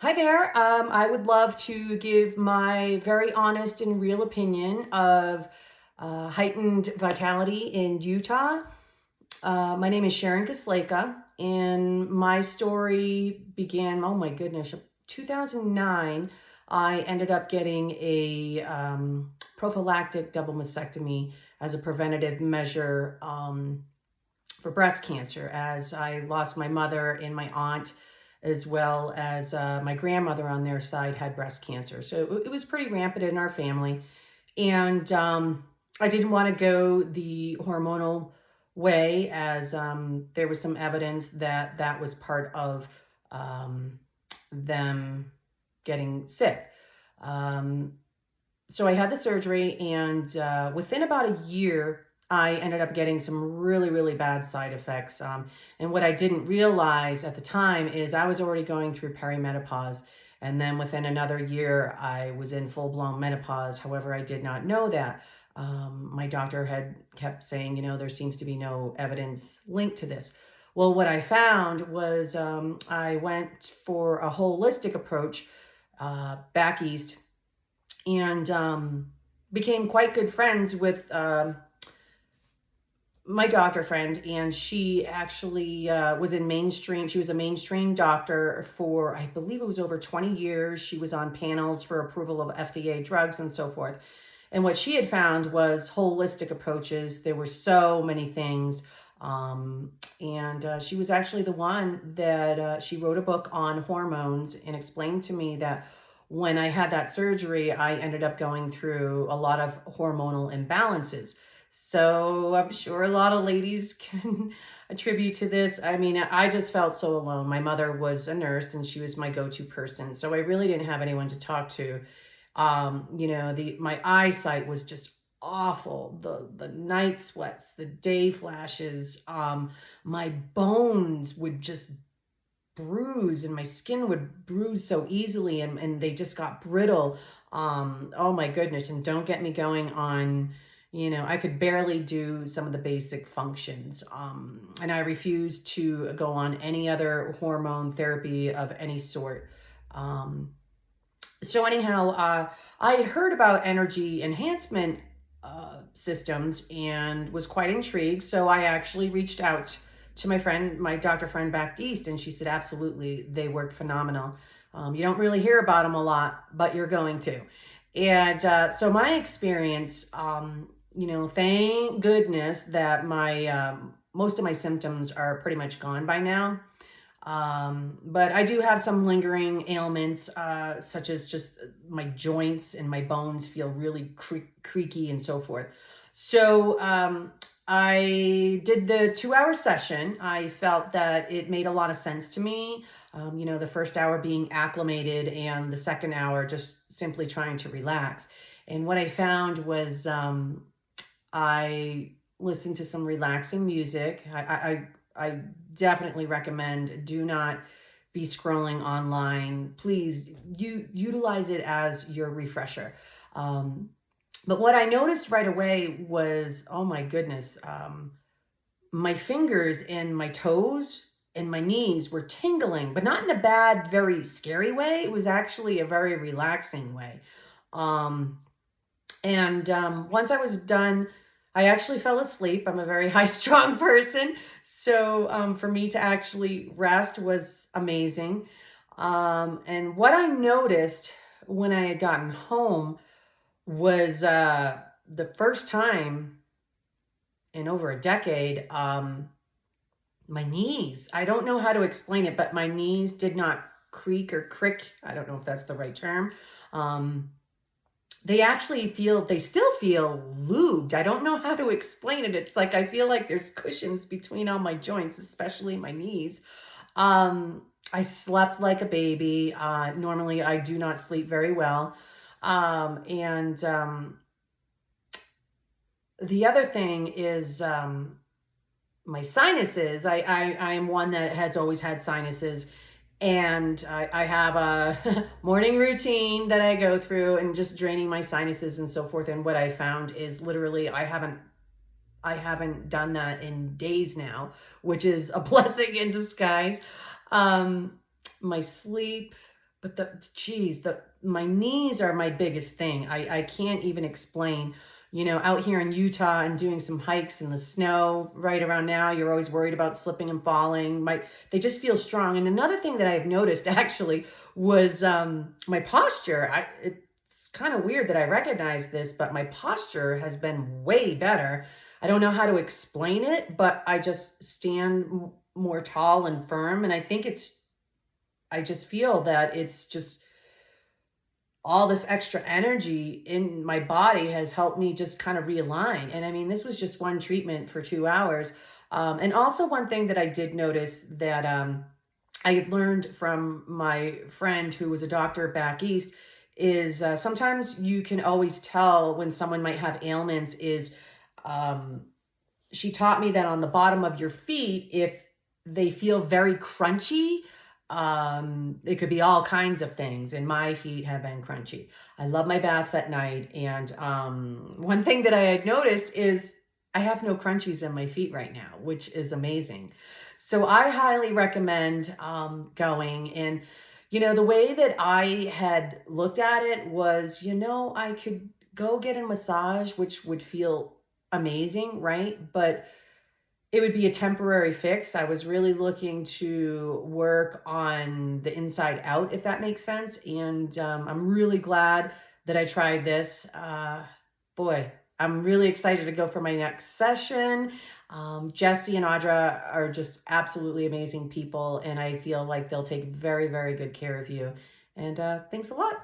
Hi there. I would love to give my very honest and real opinion of heightened vitality in Utah. My name is Sharon Kuslaka, and my story began, oh my goodness, 2009. I ended up getting a prophylactic double mastectomy as a preventative measure for breast cancer, as I lost my mother and my aunt, as well as my grandmother on their side had breast cancer. So it was pretty rampant in our family. And I didn't want to go the hormonal way, as there was some evidence that that was part of them getting sick. So I had the surgery, and within about a year, I ended up getting some really, really bad side effects. And what I didn't realize at the time is I was already going through perimenopause. And then within another year, I was in full-blown menopause. However, I did not know that. My doctor had kept saying, there seems to be no evidence linked to this. Well, what I found was I went for a holistic approach back east, and became quite good friends with my doctor friend, and she actually was in mainstream. She was a mainstream doctor for, I believe it was over 20 years. She was on panels for approval of FDA drugs and so forth. And what she had found was holistic approaches. There were so many things. And she was actually the one that she wrote a book on hormones and explained to me that when I had that surgery, I ended up going through a lot of hormonal imbalances. So I'm sure a lot of ladies can attribute to this. I mean, I just felt so alone. My mother was a nurse and she was my go-to person. So I really didn't have anyone to talk to. My eyesight was just awful. The night sweats, the day flashes, my bones would just bruise and my skin would bruise so easily, and they just got brittle. Oh my goodness. And don't get me going on, I could barely do some of the basic functions. And I refused to go on any other hormone therapy of any sort. So anyhow, I had heard about energy enhancement systems and was quite intrigued. So I actually reached out to my friend, my doctor friend back east, and she said, absolutely, they work phenomenal. You don't really hear about them a lot, but you're going to. And so my experience, thank goodness that my most of my symptoms are pretty much gone by now. But I do have some lingering ailments, such as just my joints and my bones feel really creaky and so forth. So I did the 2-hour session. I felt that it made a lot of sense to me. The first hour being acclimated and the second hour just simply trying to relax. And what I found was I listened to some relaxing music. I definitely recommend, do not be scrolling online. Please utilize it as your refresher. But what I noticed right away was, oh my goodness, my fingers and my toes and my knees were tingling, but not in a bad, very scary way. It was actually a very relaxing way. Once I was done, I actually fell asleep. I'm a very high-strung person. So for me to actually rest was amazing. And what I noticed when I had gotten home was the first time in over a decade, my knees, I don't know how to explain it, but my knees did not creak or crick. I don't know if that's the right term. They still feel lubed. I don't know how to explain it. It's like, I feel like there's cushions between all my joints, especially my knees. I slept like a baby. Normally I do not sleep very well. The other thing is, my sinuses. I am one that has always had sinuses. And I have a morning routine that I go through and just draining my sinuses and so forth. And what I found is literally I haven't done that in days now, which is a blessing in disguise. My sleep, but my knees are my biggest thing. I can't even explain. Out here in Utah and doing some hikes in the snow right around now, you're always worried about slipping and falling. They just feel strong. And another thing that I've noticed actually was my posture. It's kind of weird that I recognize this, but my posture has been way better. I don't know how to explain it, but I just stand more tall and firm. And I just feel that it's just all this extra energy in my body has helped me just kind of realign. And I mean, this was just one treatment for 2 hours. And also one thing that I did notice that I had learned from my friend who was a doctor back east is sometimes you can always tell when someone might have ailments is she taught me that on the bottom of your feet, if they feel very crunchy, it could be all kinds of things, and my feet have been crunchy. I love my baths at night, and one thing that I had noticed is I have no crunchies in my feet right now, which is amazing. So I highly recommend going. And the way that I had looked at it was, I could go get a massage, which would feel amazing, right? But it would be a temporary fix. I was really looking to work on the inside out, if that makes sense. And I'm really glad that I tried this. Boy, I'm really excited to go for my next session. Jesse and Audra are just absolutely amazing people, and I feel like they'll take very, very good care of you. And thanks a lot.